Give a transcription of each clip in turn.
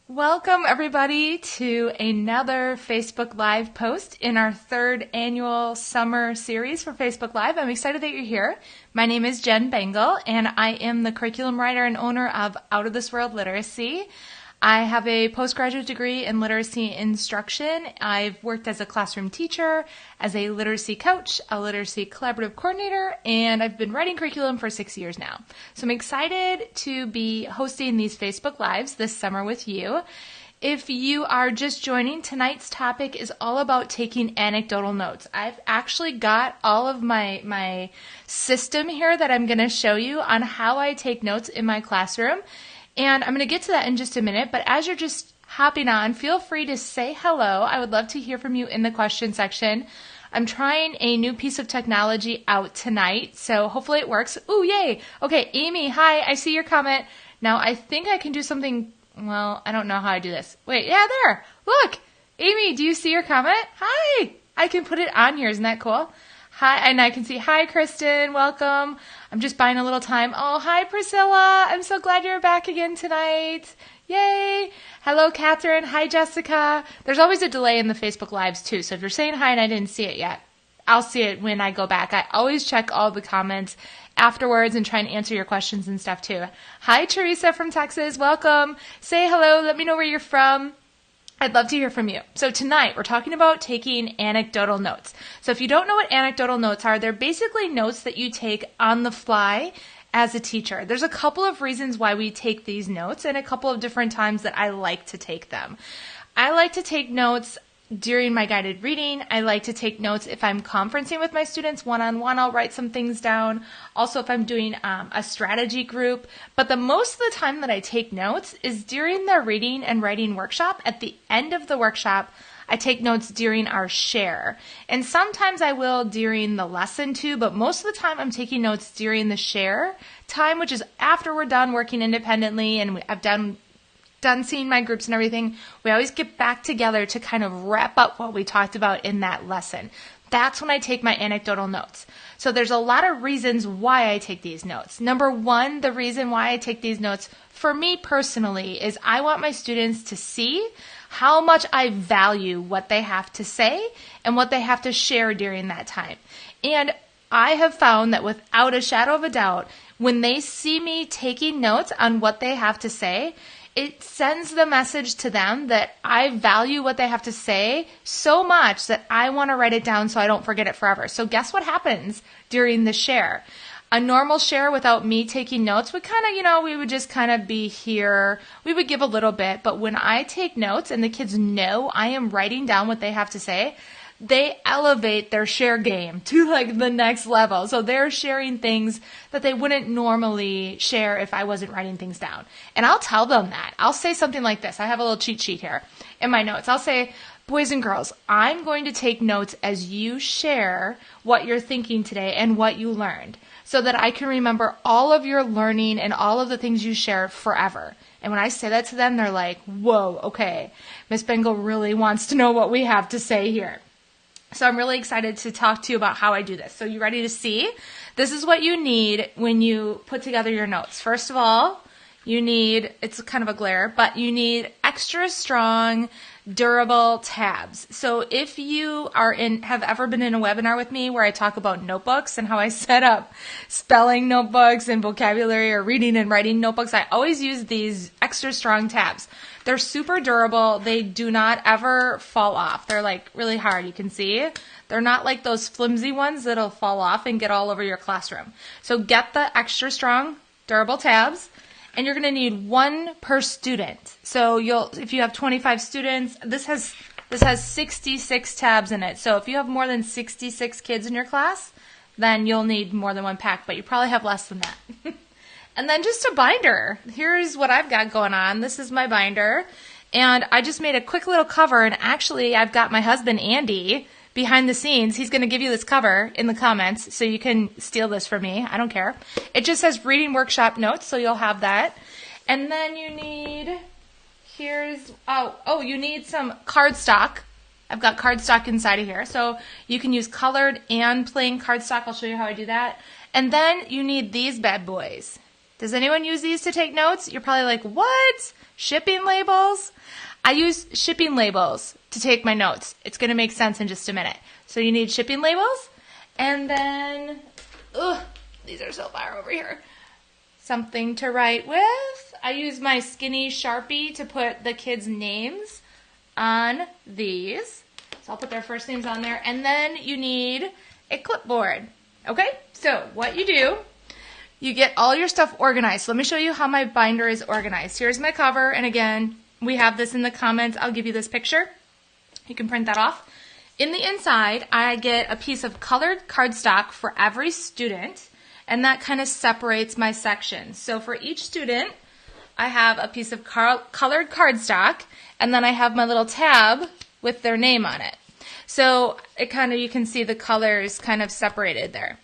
Welcome, everybody, to another Facebook Live post in our third annual summer series for Facebook Live. I'm excited that you're here. My name is Jen Bengal, and I am the curriculum writer and owner of Out of This World Literacy. I have a postgraduate degree in literacy instruction. I've worked as a classroom teacher, as a literacy coach, a literacy collaborative coordinator, and I've been writing curriculum for 6 years now. So I'm excited to be hosting these Facebook Lives this summer with you. If you are just joining, tonight's topic is all about taking anecdotal notes. I've actually got all of my system here that I'm going to show you on how I take notes in my classroom. And I'm going to get to that in just a minute, but as you're just hopping on, feel free to say hello. I would love to hear from you in the question section. I'm trying a new piece of technology out tonight, so hopefully it works. Ooh, yay! Okay, Amy, hi, I see your comment. Now, I think I can do something, well, I don't know how I do this. Wait, yeah, there! Look! Amy, do you see your comment? Hi! I can put it on here, isn't that cool? Hi, and I can see, hi, Kristen, welcome. I'm just buying a little time. Oh, hi, Priscilla. I'm so glad you're back again tonight. Yay. Hello, Catherine. Hi, Jessica. There's always a delay in the Facebook Lives, too. So if you're saying hi and I didn't see it yet, I'll see it when I go back. I always check all the comments afterwards and try and answer your questions and stuff, too. Hi, Teresa from Texas. Welcome. Say hello. Let me know where you're from. I'd love to hear from you. So tonight, we're talking about taking anecdotal notes. So if you don't know what anecdotal notes are, they're basically notes that you take on the fly as a teacher. There's a couple of reasons why we take these notes and a couple of different times that I like to take them. I like to take notes during my guided reading. I like to take notes if I'm conferencing with my students one-on-one. I'll write some things down. Also, if I'm doing a strategy group. But the most of the time that I take notes is during the reading and writing workshop. At the end of the workshop, I take notes during our share. And sometimes I will during the lesson too, but most of the time I'm taking notes during the share time, which is after we're done working independently and I've done seeing my groups and everything. We always get back together to kind of wrap up what we talked about in that lesson. That's when I take my anecdotal notes. So there's a lot of reasons why I take these notes. Number one, the reason why I take these notes for me personally is I want my students to see how much I value what they have to say and what they have to share during that time. And I have found that without a shadow of a doubt, when they see me taking notes on what they have to say, it sends the message to them that I value what they have to say so much that I want to write it down so I don't forget it forever. So guess what happens during the share? A normal share without me taking notes would kind of, we would just kind of be here. We would give a little bit, but when I take notes and the kids know I am writing down what they have to say, they elevate their share game to like the next level. So they're sharing things that they wouldn't normally share if I wasn't writing things down. And I'll tell them that. I'll say something like this. I have a little cheat sheet here in my notes. I'll say, boys and girls, I'm going to take notes as you share what you're thinking today and what you learned so that I can remember all of your learning and all of the things you shared forever. And when I say that to them, they're like, whoa, okay, Miss Bengal really wants to know what we have to say here. So I'm really excited to talk to you about how I do this. So you ready to see? This is what you need when you put together your notes. First of all, you need, it's kind of a glare, but you need extra strong, durable tabs. So if you have ever been in a webinar with me where I talk about notebooks and how I set up spelling notebooks and vocabulary or reading and writing notebooks, I always use these extra strong tabs. They're super durable. They do not ever fall off. They're like really hard. You can see they're not like those flimsy ones that'll fall off and get all over your classroom. So get the extra strong, durable tabs. And you're going to need one per student. So if you have 25 students, this has 66 tabs in it. So if you have more than 66 kids in your class, then you'll need more than one pack, but you probably have less than that. And then just a binder. Here's what I've got going on. This is my binder. And I just made a quick little cover, and actually I've got my husband, Andy, behind the scenes. He's going to give you this cover in the comments, so you can steal this from me. I don't care. It just says reading workshop notes, so you'll have that. And then you need, you need some cardstock. I've got cardstock inside of here, so you can use colored and plain cardstock. I'll show you how I do that. And then you need these bad boys. Does anyone use these to take notes? You're probably like, what? Shipping labels? I use shipping labels to take my notes. It's going to make sense in just a minute. So you need shipping labels. And then, these are so far over here. Something to write with. I use my skinny Sharpie to put the kids' names on these. So I'll put their first names on there. And then you need a clipboard. Okay? So what you do, you get all your stuff organized. So let me show you how my binder is organized. Here's my cover. And again, we have this in the comments. I'll give you this picture. You can print that off. In the inside, I get a piece of colored cardstock for every student. And that kind of separates my sections. So for each student, I have a piece of colored cardstock, and then I have my little tab with their name on it. So it kind of, you can see the colors kind of separated there.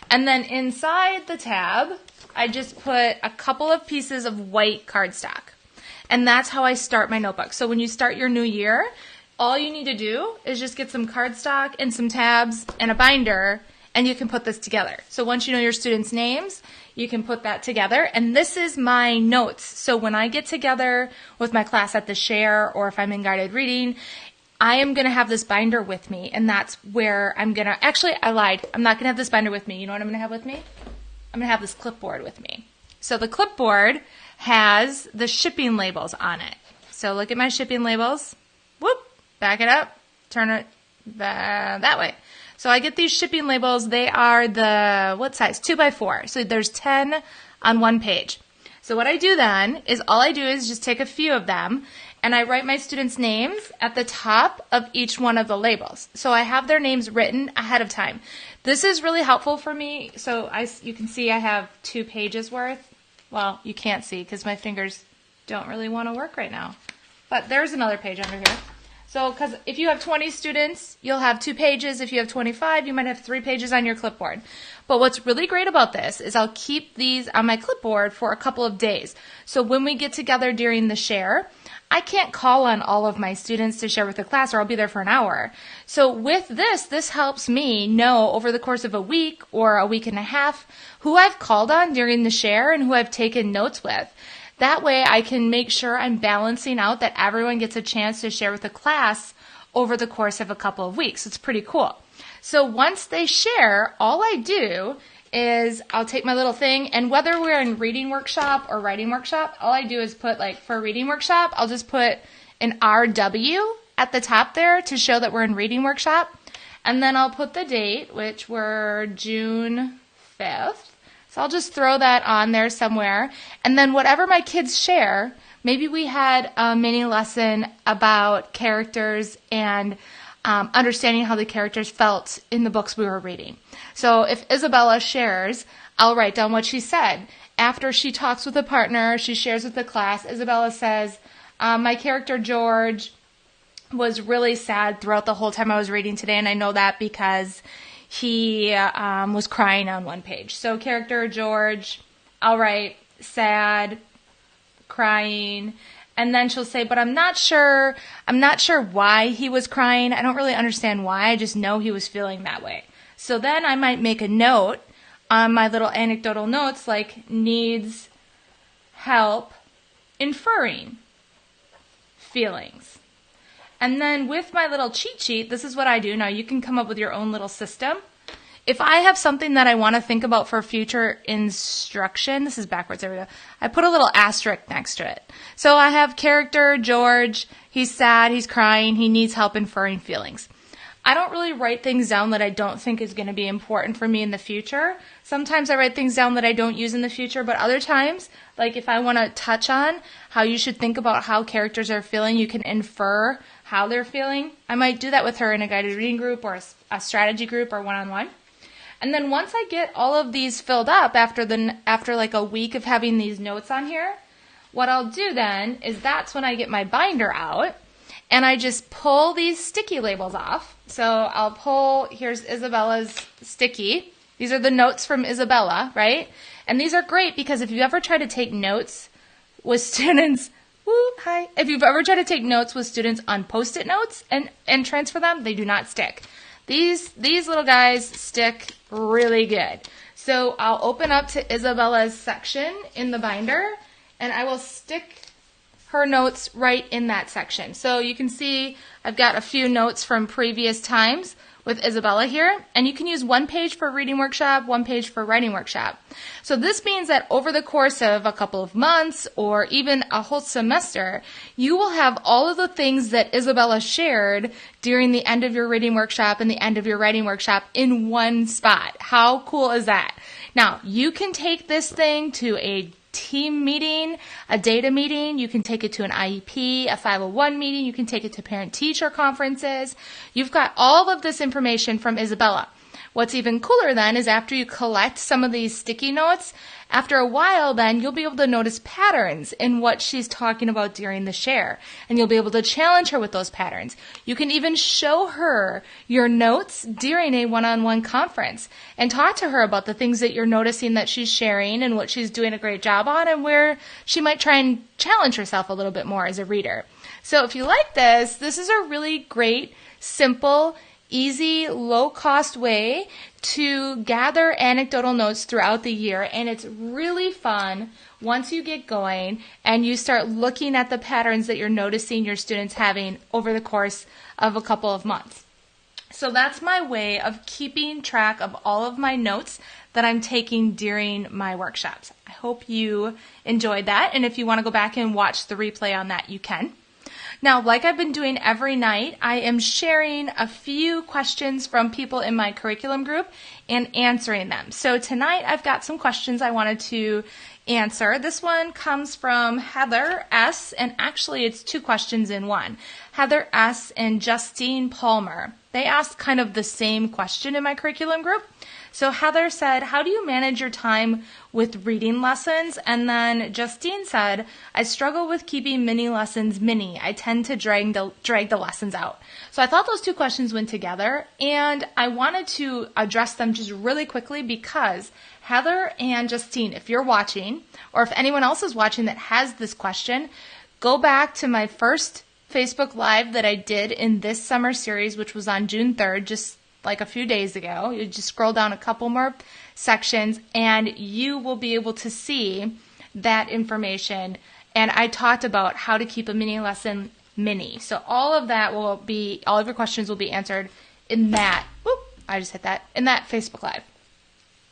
And then inside the tab, I just put a couple of pieces of white cardstock. And that's how I start my notebook. So when you start your new year, all you need to do is just get some cardstock and some tabs and a binder, and you can put this together. So once you know your students' names, you can put that together. And this is my notes. So when I get together with my class at the share, or if I'm in guided reading, I am going to have this binder with me. And that's where I'm going to, actually, I lied. I'm not going to have this binder with me. You know what I'm going to have with me? I'm going to have this clipboard with me. So the clipboard has the shipping labels on it. So look at my shipping labels. Whoop, back it up, turn it that way. So I get these shipping labels. They are the, what size? 2x4. So there's 10 on one page. So what I do then is all I do is just take a few of them and I write my students' names at the top of each one of the labels. So I have their names written ahead of time. This is really helpful for me. So you can see I have 2 pages worth. Well, you can't see because my fingers don't really want to work right now. But there's another page under here. So, because if you have 20 students, you'll have 2 pages. If you have 25, you might have 3 pages on your clipboard. But what's really great about this is I'll keep these on my clipboard for a couple of days. So when we get together during the share, I can't call on all of my students to share with the class or I'll be there for an hour. So with this helps me know over the course of a week or a week and a half who I've called on during the share and who I've taken notes with. That way I can make sure I'm balancing out that everyone gets a chance to share with the class over the course of a couple of weeks. It's pretty cool. So once they share, all I do is I'll take my little thing, and whether we're in reading workshop or writing workshop, all I do is put, like for reading workshop, I'll just put an RW at the top there to show that we're in reading workshop. And then I'll put the date, which were June 5th. So I'll just throw that on there somewhere. And then whatever my kids share, maybe we had a mini lesson about characters and understanding how the characters felt in the books we were reading. So if Isabella shares, I'll write down what she said. After she talks with a partner, she shares with the class, Isabella says, my character George was really sad throughout the whole time I was reading today, and I know that because he was crying on one page. So character George, I'll write sad, crying, and then she'll say, but I'm not sure why he was crying. I don't really understand why. I just know he was feeling that way. So then I might make a note on my little anecdotal notes like needs help inferring feelings. And then with my little cheat sheet, this is what I do. Now you can come up with your own little system. If I have something that I want to think about for future instruction, this is backwards, there we go. I put a little asterisk next to it. So I have character George, he's sad, he's crying, he needs help inferring feelings. I don't really write things down that I don't think is going to be important for me in the future. Sometimes I write things down that I don't use in the future, but other times, like if I want to touch on how you should think about how characters are feeling, you can infer how they're feeling. I might do that with her in a guided reading group or a strategy group or one-on-one. And then once I get all of these filled up after like a week of having these notes on here, what I'll do then is that's when I get my binder out and I just pull these sticky labels off. So I'll pull, here's Isabella's sticky. These are the notes from Isabella, right? And these are great because if you ever try to take notes with students, if you've ever tried to take notes with students on Post-it notes and transfer them, they do not stick. These little guys stick really good. So I'll open up to Isabella's section in the binder, and I will stick her notes right in that section. So you can see I've got a few notes from previous times with Isabella here, and you can use one page for reading workshop, one page for writing workshop. So this means that over the course of a couple of months or even a whole semester, you will have all of the things that Isabella shared during the end of your reading workshop and the end of your writing workshop in one spot. How cool is that? Now, you can take this thing to a team meeting, a data meeting, you can take it to an IEP, a 501 meeting, you can take it to parent-teacher conferences. You've got all of this information from Isabella. What's even cooler then is after you collect some of these sticky notes, after a while then you'll be able to notice patterns in what she's talking about during the share, and you'll be able to challenge her with those patterns. You can even show her your notes during a one-on-one conference and talk to her about the things that you're noticing that she's sharing and what she's doing a great job on and where she might try and challenge herself a little bit more as a reader. So if you like this, this is a really great, simple, easy, low-cost way to gather anecdotal notes throughout the year, and it's really fun once you get going and you start looking at the patterns that you're noticing your students having over the course of a couple of months. So that's my way of keeping track of all of my notes that I'm taking during my workshops. I hope you enjoyed that, and if you want to go back and watch the replay on that, you can. Now, like I've been doing every night, I am sharing a few questions from people in my curriculum group and answering them. So tonight I've got some questions I wanted to answer. This one comes from Heather S., and actually it's two questions in one. Heather S. and Justine Palmer. They asked kind of the same question in my curriculum group. So Heather said, how do you manage your time with reading lessons? And then Justine said, I struggle with keeping mini lessons mini. I tend to drag the lessons out. So I thought those two questions went together, and I wanted to address them just really quickly because Heather and Justine, if you're watching, or if anyone else is watching that has this question, go back to my first Facebook Live that I did in this summer series, which was on June 3rd, just like a few days ago. You just scroll down a couple more sections and you will be able to see that information. And I talked about how to keep a mini lesson mini. So all of your questions will be answered in that, in that Facebook Live.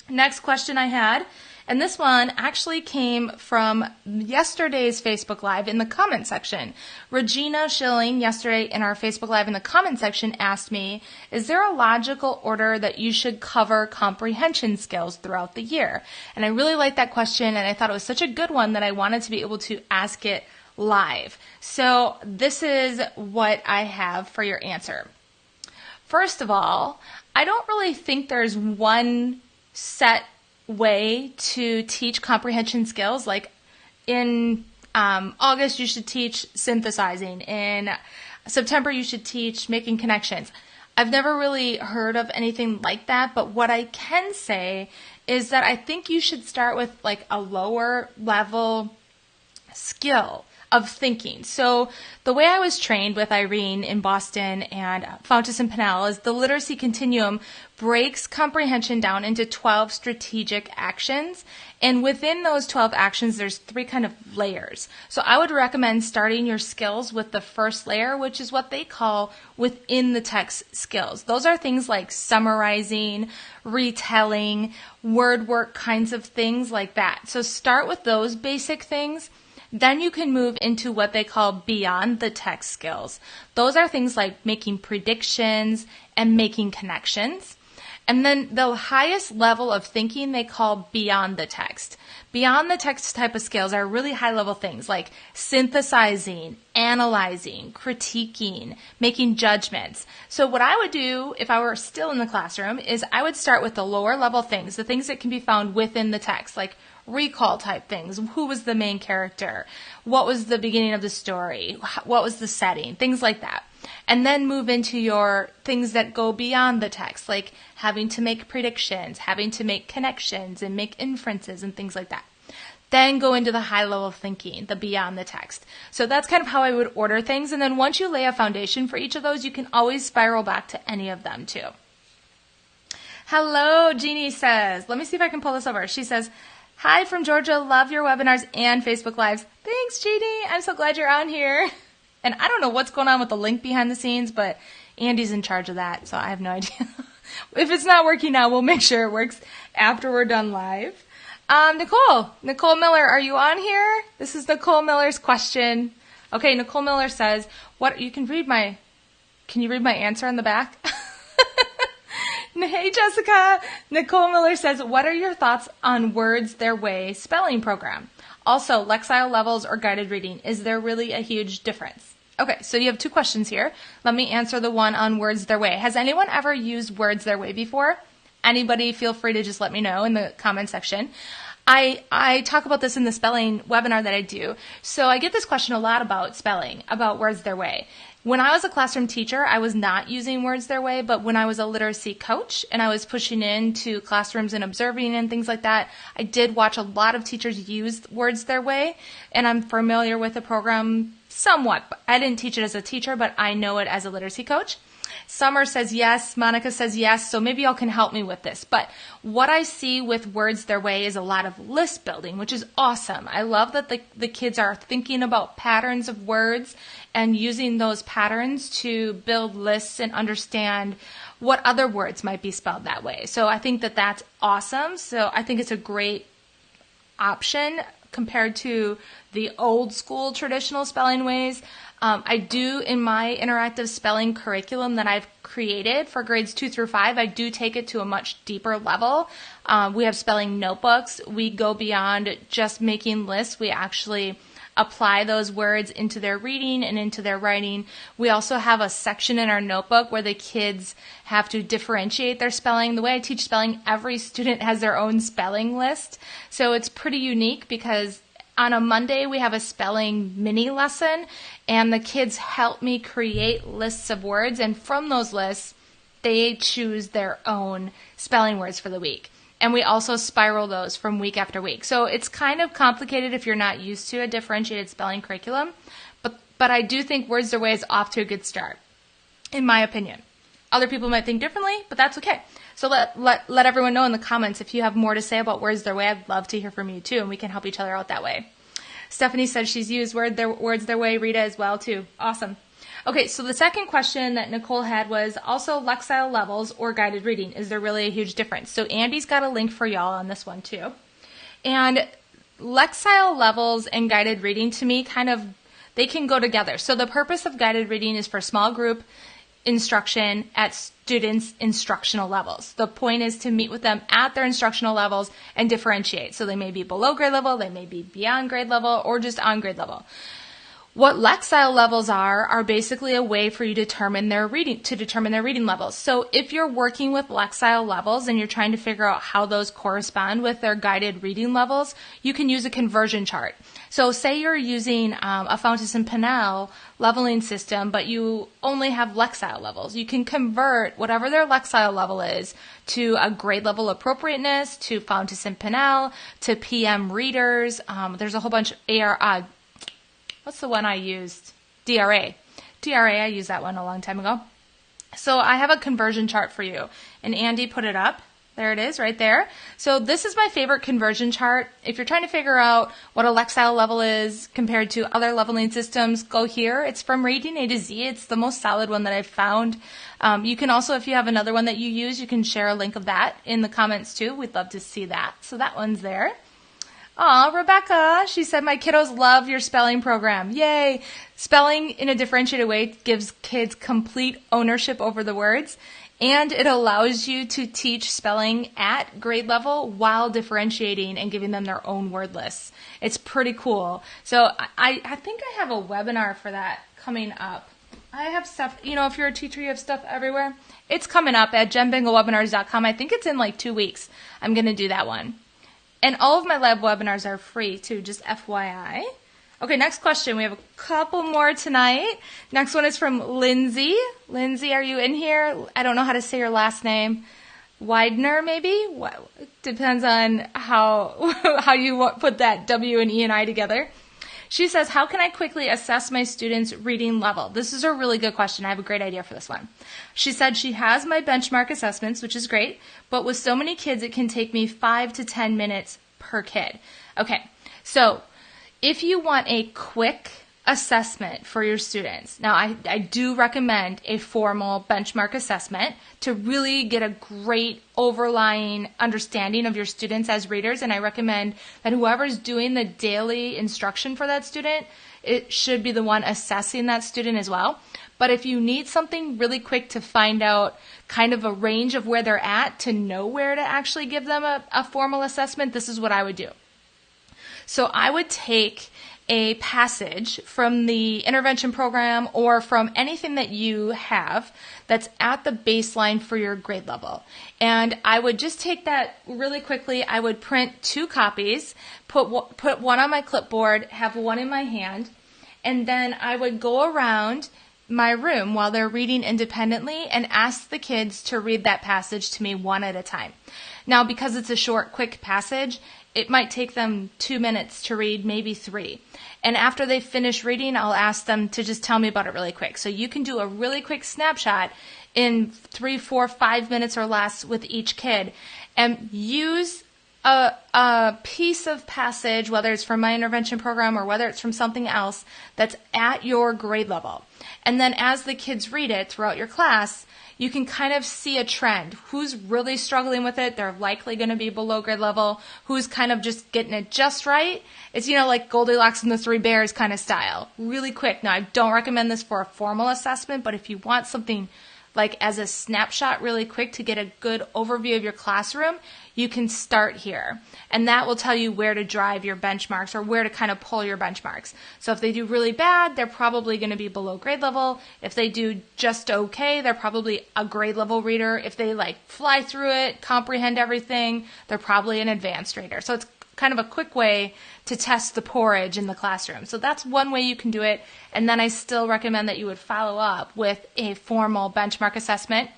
Next question I had, and this one actually came from yesterday's Facebook Live in the comment section. Regina Schilling yesterday in our Facebook Live in the comment section asked me, is there a logical order that you should cover comprehension skills throughout the year? And I really liked that question, and I thought it was such a good one that I wanted to be able to ask it live. So this is what I have for your answer. First of all, I don't really think there's one set way to teach comprehension skills. Like in August, you should teach synthesizing. In September, you should teach making connections. I've never really heard of anything like that, but what I can say is that I think you should start with like a lower level skill of thinking. So the way I was trained with Irene in Boston and Fountas and Pinnell is the literacy continuum breaks comprehension down into 12 strategic actions. And within those 12 actions, there's 3 kind of layers. So I would recommend starting your skills with the first layer, which is what they call within the text skills. Those are things like summarizing, retelling, word work kinds of things like that. So start with those basic things. Then you can move into what they call beyond the text skills. Those are things like making predictions and making connections. And then the highest level of thinking they call beyond the text. Beyond the text type of skills are really high level things like synthesizing, analyzing, critiquing, making judgments. So what I would do if I were still in the classroom is I would start with the lower level things, the things that can be found within the text, like recall type things. Who was the main character? What was the beginning of the story? What was the setting? Things like that. And then move into your things that go beyond the text, like having to make predictions, having to make connections and make inferences and things like that. Then go into the high level thinking, the beyond the text. So that's kind of how I would order things. And then once you lay a foundation for each of those, you can always spiral back to any of them too. Hello, Jeannie says. Let me see if I can pull this over. She says, hi from Georgia. Love your webinars and Facebook Lives. Thanks, Jeannie. I'm so glad you're on here. And I don't know what's going on with the link behind the scenes, but Andy's in charge of that, so I have no idea. If it's not working now, we'll make sure it works after we're done live. Nicole Miller, are you on here? This is Nicole Miller's question. Okay, Nicole Miller says, can you read my answer on the back? Hey, Jessica. Nicole Miller says, what are your thoughts on Words Their Way spelling program? Also, Lexile levels or guided reading. Is there really a huge difference? Okay, so you have two questions here. Let me answer the one on Words Their Way. Has anyone ever used Words Their Way before? Anybody, feel free to just let me know in the comment section. I talk about this in the spelling webinar that I do. So I get this question a lot about spelling, about Words Their Way. When I was a classroom teacher, I was not using Words Their Way, but when I was a literacy coach and I was pushing into classrooms and observing and things like that, I did watch a lot of teachers use Words Their Way, and I'm familiar with the program somewhat. I didn't teach it as a teacher, but I know it as a literacy coach. Summer says yes. Monica says yes. So maybe y'all can help me with this. But what I see with Words Their Way is a lot of list building, which is awesome. I love that the kids are thinking about patterns of words and using those patterns to build lists and understand what other words might be spelled that way. So I think that that's awesome. So I think it's a great option compared to the old school traditional spelling ways. I do, in my interactive spelling curriculum that I've created for grades 2 through 5, I do take it to a much deeper level. We have spelling notebooks. We go beyond just making lists. We actually apply those words into their reading and into their writing. We also have a section in our notebook where the kids have to differentiate their spelling. The way I teach spelling, every student has their own spelling list. So it's pretty unique because on a Monday, we have a spelling mini lesson, and the kids help me create lists of words, and from those lists, they choose their own spelling words for the week. And we also spiral those from week after week. So it's kind of complicated if you're not used to a differentiated spelling curriculum, but I do think Words Their Way is off to a good start, in my opinion. Other people might think differently, but that's okay. So let everyone know in the comments if you have more to say about Words Their Way. I'd love to hear from you too, and we can help each other out that way. Stephanie said she's used Words Their Way. Rita as well too. Awesome. Okay, so the second question that Nicole had was also Lexile levels or guided reading. Is there really a huge difference? So Andy's got a link for y'all on this one too. And Lexile levels and guided reading to me they can go together. So the purpose of guided reading is for small group instruction at students' instructional levels. The point is to meet with them at their instructional levels and differentiate. So they may be below grade level, they may be beyond grade level, or just on grade level. What Lexile levels are basically a way for you to determine their reading levels. So if you're working with Lexile levels and you're trying to figure out how those correspond with their guided reading levels, you can use a conversion chart. So say you're using a Fountas and Pinnell leveling system, but you only have Lexile levels. You can convert whatever their Lexile level is to a grade level appropriateness, to Fountas and Pinnell, to PM readers. There's a whole bunch of what's the one I used? DRA. I used that one a long time ago. So I have a conversion chart for you, and Andy put it up. There it is right there. So this is my favorite conversion chart. If you're trying to figure out what a Lexile level is compared to other leveling systems, go here. It's from Reading A to Z. It's the most solid one that I've found. You can also, if you have another one that you use, you can share a link of that in the comments too. We'd love to see that. So that one's there. Aw, Rebecca, she said, my kiddos love your spelling program. Yay! Spelling in a differentiated way gives kids complete ownership over the words, and it allows you to teach spelling at grade level while differentiating and giving them their own word lists. It's pretty cool. So I think I have a webinar for that coming up. I have stuff, if you're a teacher, you have stuff everywhere. It's coming up at jenbengalwebinars.com. I think it's in like 2 weeks. I'm going to do that one. And all of my live webinars are free too, just FYI. Okay, next question. We have a couple more tonight. Next one is from Lindsey. Lindsey, are you in here? I don't know how to say your last name. Widener, maybe? Depends on how you put that W and E and I together. She says, how can I quickly assess my students' reading level? This is a really good question. I have a great idea for this one. She said she has my benchmark assessments, which is great, but with so many kids, it can take me 5 to 10 minutes per kid. Okay, so if you want a quick assessment for your students, now I do recommend a formal benchmark assessment to really get a great overlying understanding of your students as readers, and I recommend that whoever's doing the daily instruction for that student, it should be the one assessing that student as well. But if you need something really quick to find out kind of a range of where they're at to know where to actually give them a formal assessment, this is what I would do. So I would take a passage from the intervention program or from anything that you have that's at the baseline for your grade level. And I would just take that really quickly. I would print 2 copies, put one on my clipboard, have one in my hand, and then I would go around my room while they're reading independently and ask the kids to read that passage to me one at a time. Now, because it's a short, quick passage, it might take them 2 minutes to read, maybe 3. And after they finish reading, I'll ask them to just tell me about it really quick. So you can do a really quick snapshot in 3, 4, 5 minutes or less with each kid, and use a piece of passage, whether it's from my intervention program or whether it's from something else, that's at your grade level. And then as the kids read it throughout your class, you can kind of see a trend. Who's really struggling with it? They're likely going to be below grade level. Who's kind of just getting it just right? It's, like Goldilocks and the Three Bears kind of style. Really quick. Now, I don't recommend this for a formal assessment, but if you want something like as a snapshot really quick to get a good overview of your classroom, you can start here. And that will tell you where to drive your benchmarks or where to kind of pull your benchmarks. So if they do really bad, they're probably going to be below grade level. If they do just okay, they're probably a grade level reader. If they fly through it, comprehend everything, they're probably an advanced reader. So it's kind of a quick way to test the porridge in the classroom. So that's one way you can do it. And then I still recommend that you would follow up with a formal benchmark assessment.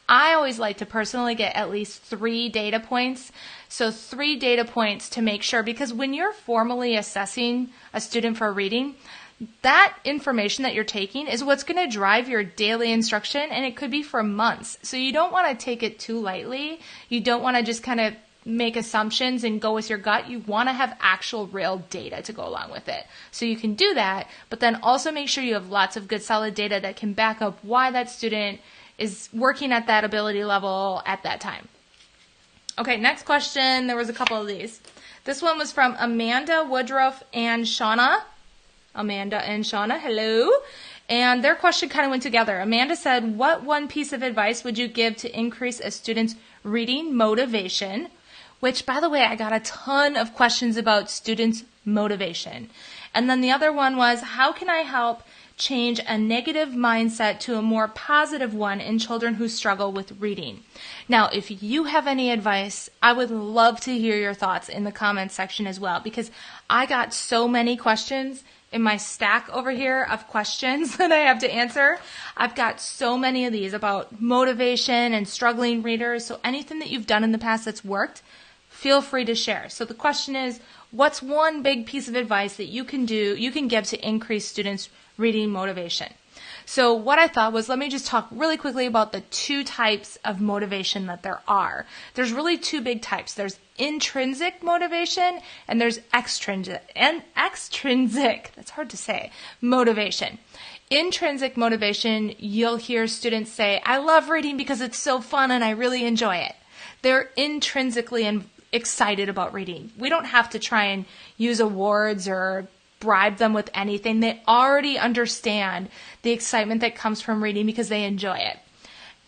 I always like to personally get at least 3 data points. So 3 data points to make sure, because when you're formally assessing a student for reading, that information that you're taking is what's going to drive your daily instruction, and it could be for months. So you don't want to take it too lightly. You don't want to just kind of make assumptions and go with your gut. You want to have actual real data to go along with it. So you can do that, but then also make sure you have lots of good solid data that can back up why that student is working at that ability level at that time. Okay, next question. There was a couple of these. This one was from Amanda Woodruff and Shauna. Amanda and Shauna, hello. And their question kind of went together. Amanda said, what one piece of advice would you give to increase a student's reading motivation? Which, by the way, I got a ton of questions about students' motivation. And then the other one was, how can I help change a negative mindset to a more positive one in children who struggle with reading? Now, if you have any advice, I would love to hear your thoughts in the comments section as well, because I got so many questions in my stack over here of questions that I have to answer. I've got so many of these about motivation and struggling readers. So anything that you've done in the past that's worked, feel free to share. So the question is, what's one big piece of advice that you can give to increase students' reading motivation? So what I thought was, let me just talk really quickly about the 2 types of motivation that there are. There's really 2 big types. There's intrinsic motivation and there's extrinsic, that's hard to say, motivation. Intrinsic motivation, you'll hear students say, I love reading because it's so fun and I really enjoy it. They're intrinsically excited about reading. We don't have to try and use awards or bribe them with anything. They already understand the excitement that comes from reading because they enjoy it.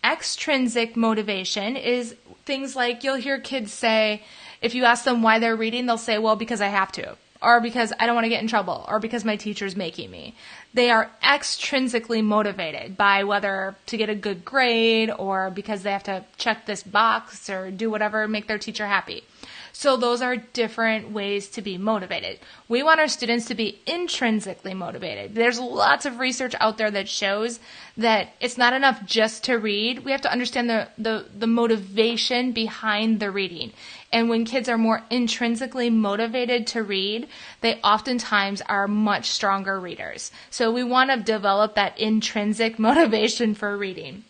Extrinsic motivation is things like, you'll hear kids say, if you ask them why they're reading, they'll say, well, because I have to, or because I don't want to get in trouble, or because my teacher's making me. They are extrinsically motivated by whether to get a good grade or because they have to check this box or do whatever, make their teacher happy. So those are different ways to be motivated. We want our students to be intrinsically motivated. There's lots of research out there that shows that it's not enough just to read. We have to understand the motivation behind the reading. And when kids are more intrinsically motivated to read, they oftentimes are much stronger readers. So we want to develop that intrinsic motivation for reading.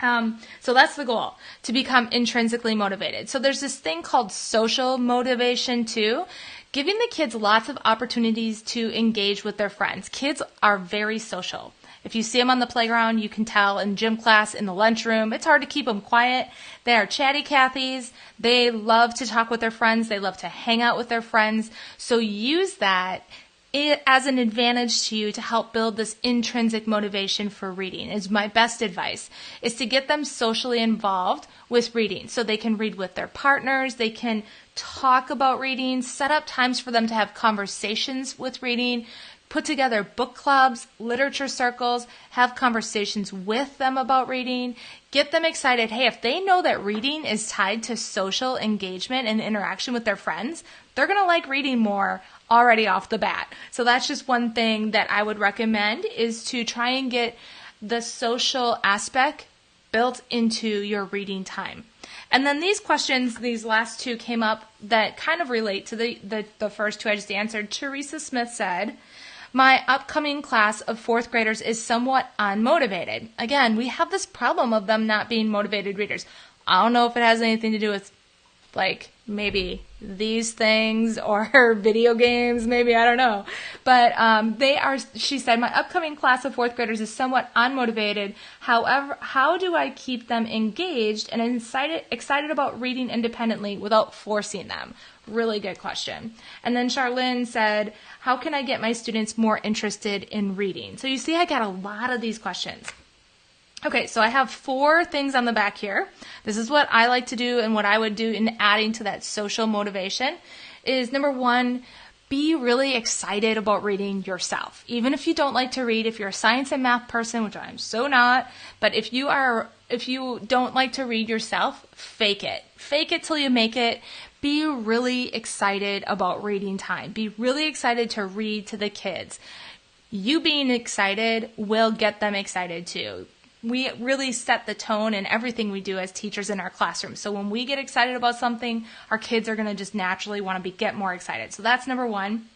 So that's the goal, to become intrinsically motivated. So there's this thing called social motivation too, giving the kids lots of opportunities to engage with their friends. Kids are very social. If you see them on the playground, you can tell in gym class, in the lunchroom. It's hard to keep them quiet. They are chatty Cathys. They love to talk with their friends. They love to hang out with their friends. So use that as an advantage to you to help build this intrinsic motivation for reading. Is my best advice, is to get them socially involved with reading so they can read with their partners, they can talk about reading, set up times for them to have conversations with reading, put together book clubs, literature circles, have conversations with them about reading, get them excited. Hey, if they know that reading is tied to social engagement and interaction with their friends, they're going to like reading more already off the bat. So that's just one thing that I would recommend, is to try and get the social aspect built into your reading time. And then these questions, these last two came up that kind of relate to the first two I just answered. Teresa Smith said, my upcoming class of fourth graders is somewhat unmotivated. Again, we have this problem of them not being motivated readers. I don't know if it has anything to do with like maybe these things or video games, maybe, I don't know. But she said, my upcoming class of fourth graders is somewhat unmotivated. However, how do I keep them engaged and excited about reading independently without forcing them? Really good question. And then Charlene said, how can I get my students more interested in reading? So you see, I got a lot of these questions. Okay, so I have 4 things on the back here. This is what I like to do and what I would do in adding to that social motivation is, number 1, be really excited about reading yourself. Even if you don't like to read, if you're a science and math person, which I'm so not, but if you don't like to read yourself, fake it. Fake it till you make it. Be really excited about reading time. Be really excited to read to the kids. You being excited will get them excited too. We really set the tone in everything we do as teachers in our classroom. So when we get excited about something, our kids are going to just naturally want to get more excited. So that's number 1.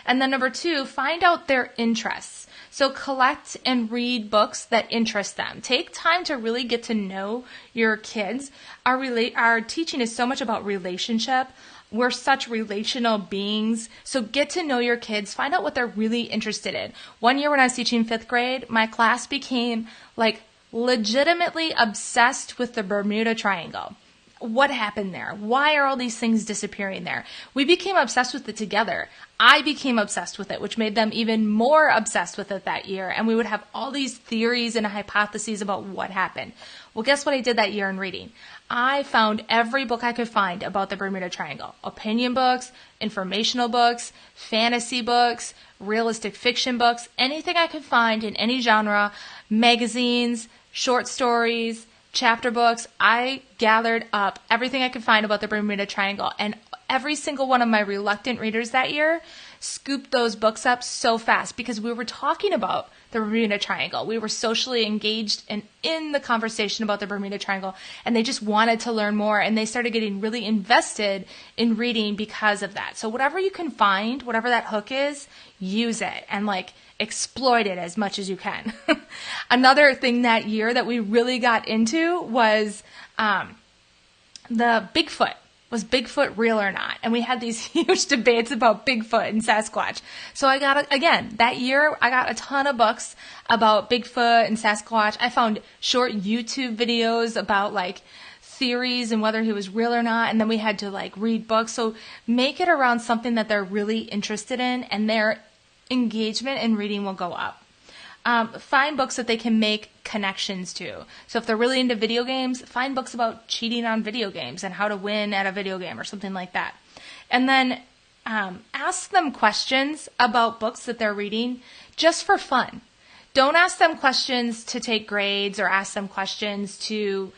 And then number 2, find out their interests. So collect and read books that interest them. Take time to really get to know your kids. Our teaching is so much about relationship. We're such relational beings. So get to know your kids. Find out what they're really interested in. One year when I was teaching 5th grade, my class became like legitimately obsessed with the Bermuda Triangle. What happened there? Why are all these things disappearing there? We became obsessed with it together. I became obsessed with it, which made them even more obsessed with it that year. And we would have all these theories and hypotheses about what happened. Well, guess what I did that year in reading? I found every book I could find about the Bermuda Triangle. Opinion books, informational books, fantasy books, realistic fiction books, anything I could find in any genre, magazines, short stories, chapter books. I gathered up everything I could find about the Bermuda Triangle, and every single one of my reluctant readers that year scooped those books up so fast because we were talking about the Bermuda Triangle. We were socially engaged and in the conversation about the Bermuda Triangle, and they just wanted to learn more, and they started getting really invested in reading because of that. So whatever you can find, whatever that hook is, use it and exploit it as much as you can. Another thing that year that we really got into was the Bigfoot. Was Bigfoot real or not? And we had these huge debates about Bigfoot and Sasquatch. So that year, I got a ton of books about Bigfoot and Sasquatch. I found short YouTube videos about theories and whether he was real or not. And then we had to read books. So make it around something that they're really interested in, and their engagement in reading will go up. Find books that they can make connections to. So if they're really into video games, find books about cheating on video games and how to win at a video game or something like that. And then ask them questions about books that they're reading just for fun. Don't ask them questions to take grades or ask them questions to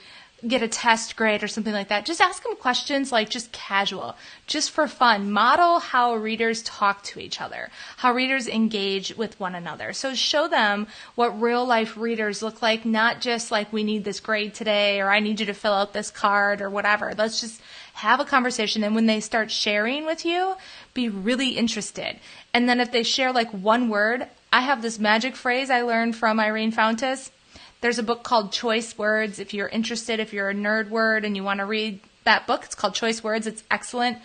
get a test grade or something like that, just ask them questions like just casual, just for fun. Model how readers talk to each other, how readers engage with one another. So show them what real life readers look like, not just like we need this grade today or I need you to fill out this card or whatever. Let's just have a conversation. And when they start sharing with you, be really interested. And then if they share like one word, I have this magic phrase I learned from Irene Fountas. There's a book called Choice Words. If you're interested, if you're a nerd word and you want to read that book, it's called Choice Words. It's excellent.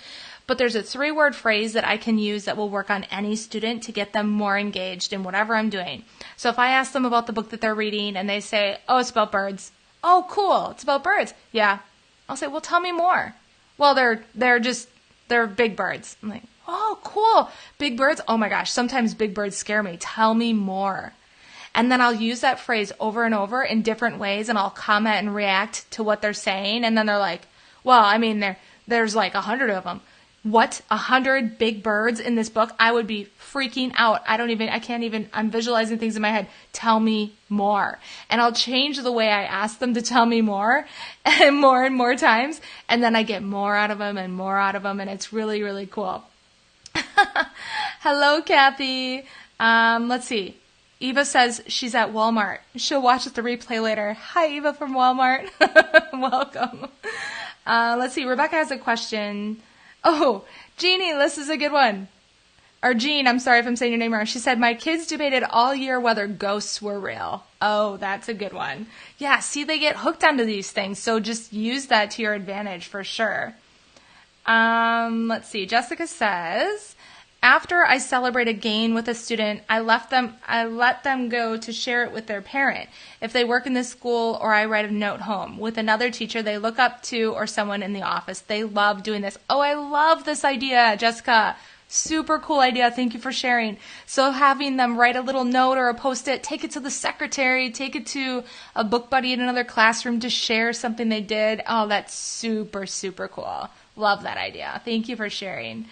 But there's a 3-word phrase that I can use that will work on any student to get them more engaged in whatever I'm doing. So if I ask them about the book that they're reading and they say, oh, it's about birds. Oh, cool. It's about birds. Yeah. I'll say, well, tell me more. Well, they're big birds. I'm like, oh, cool. Big birds. Oh my gosh. Sometimes big birds scare me. Tell me more. And then I'll use that phrase over and over in different ways, and I'll comment and react to what they're saying. And then they're like, well, I mean, there's like 100 of them. What? 100 big birds in this book? I would be freaking out. I'm visualizing things in my head. Tell me more. And I'll change the way I ask them to tell me more and more times. And then I get more out of them and more out of them. And it's really, really cool. Hello, Kathy. Let's see. Eva says she's at Walmart. She'll watch the replay later. Hi, Eva from Walmart. Welcome. Let's see. Rebecca has a question. Oh, Jeannie, this is a good one. Or Jean, I'm sorry if I'm saying your name wrong. She said, my kids debated all year whether ghosts were real. Oh, that's a good one. Yeah, see, they get hooked onto these things. So just use that to your advantage for sure. Let's see. Jessica says, after I celebrate a gain with a student, I let them go to share it with their parent. If they work in this school, or I write a note home with another teacher they look up to or someone in the office. They love doing this. Oh, I love this idea, Jessica. Super cool idea. Thank you for sharing. So having them write a little note or a Post-it, take it to the secretary, take it to a book buddy in another classroom to share something they did. Oh, that's super, super cool. Love that idea. Thank you for sharing.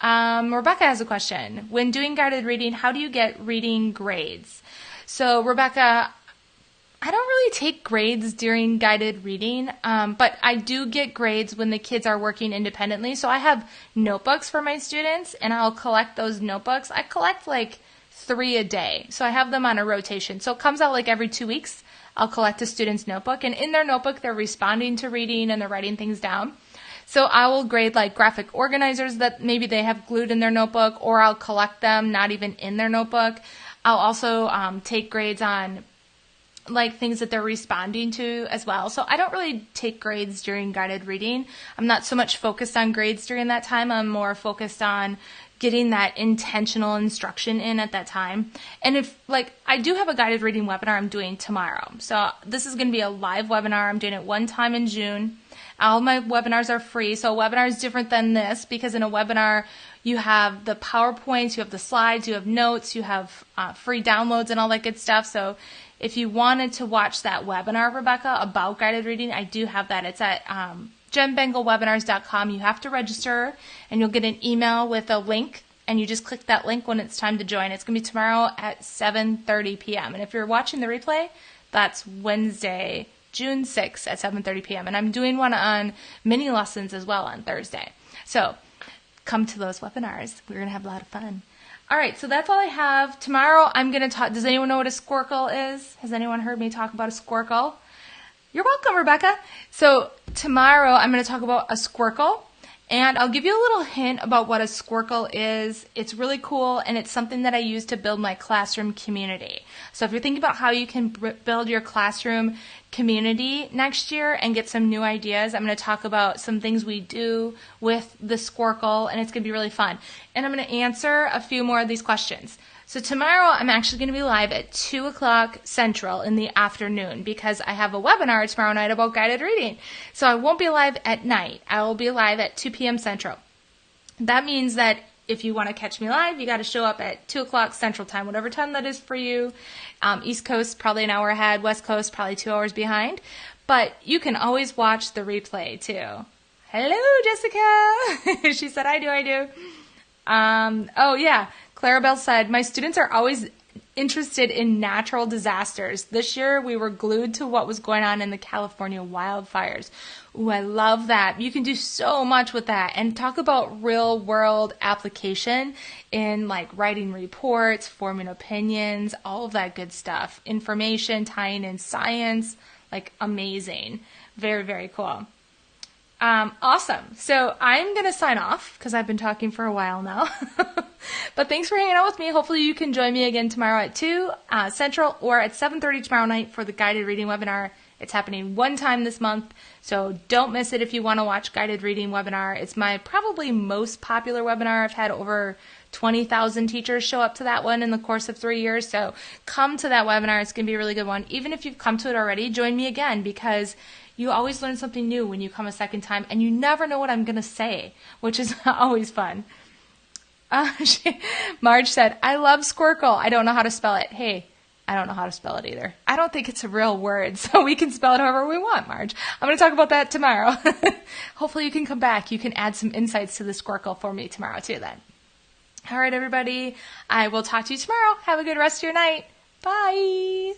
Rebecca has a question. When doing guided reading, how do you get reading grades? So, Rebecca, I don't really take grades during guided reading, but I do get grades when the kids are working independently. So I have notebooks for my students, and I'll collect those notebooks. I collect like 3 a day. So I have them on a rotation. So it comes out like every 2 weeks. I'll collect a student's notebook, and in their notebook, they're responding to reading and they're writing things down. So I will grade like graphic organizers that maybe they have glued in their notebook, or I'll collect them not even in their notebook. I'll also take grades on like things that they're responding to as well. So I don't really take grades during guided reading. I'm not so much focused on grades during that time. I'm more focused on getting that intentional instruction in at that time. And if like I do have a guided reading webinar I'm doing tomorrow. So this is going to be a live webinar. I'm doing it one time in June. All my webinars are free. So a webinar is different than this because in a webinar you have the PowerPoints, you have the slides, you have notes, you have free downloads and all that good stuff. So if you wanted to watch that webinar, Rebecca, about guided reading, I do have that. It's at jenbengalwebinars.com. You have to register, and you'll get an email with a link, and you just click that link when it's time to join. It's going to be tomorrow at 7:30 p.m. And if you're watching the replay, that's Wednesday, June 6th at 7:30 p.m. And I'm doing one on mini lessons as well on Thursday. So come to those webinars. We're going to have a lot of fun. All right, so that's all I have. Tomorrow I'm going to talk. Does anyone know what a squircle is? Has anyone heard me talk about a squircle? You're welcome, Rebecca. So tomorrow I'm going to talk about a squircle, and I'll give you a little hint about what a squircle is. It's really cool, and it's something that I use to build my classroom community. So if you're thinking about how you can build your classroom community next year and get some new ideas, I'm going to talk about some things we do with the squircle, and it's going to be really fun. And I'm going to answer a few more of these questions. So tomorrow I'm actually going to be live at 2 o'clock Central in the afternoon because I have a webinar tomorrow night about guided reading. So I won't be live at night. I will be live at 2 p.m. Central. That means that if you want to catch me live, you got to show up at 2 o'clock Central Time, whatever time that is for you. East Coast, probably an hour ahead. West Coast, probably 2 hours behind. But you can always watch the replay too. Hello, Jessica. She said, I do. Oh, yeah. Clarabelle said, my students are always interested in natural disasters. This year, we were glued to what was going on in the California wildfires. Ooh, I love that. You can do so much with that. And talk about real world application in like writing reports, forming opinions, all of that good stuff. Information, tying in science, like amazing. Very, very cool. Awesome. So I'm going to sign off because I've been talking for a while now. But thanks for hanging out with me. Hopefully you can join me again tomorrow at 2 Central or at 7:30 tomorrow night for the guided reading webinar. It's happening one time this month, so don't miss it if you want to watch guided reading webinar. It's my probably most popular webinar. I've had over 20,000 teachers show up to that one in the course of 3 years. So come to that webinar. It's going to be a really good one. Even if you've come to it already, join me again because you always learn something new when you come a second time, and you never know what I'm going to say, which is always fun. Marge said, I love Squircle. I don't know how to spell it. Hey, I don't know how to spell it either. I don't think it's a real word, so we can spell it however we want, Marge. I'm going to talk about that tomorrow. Hopefully you can come back. You can add some insights to the Squircle for me tomorrow too then. All right, everybody. I will talk to you tomorrow. Have a good rest of your night. Bye.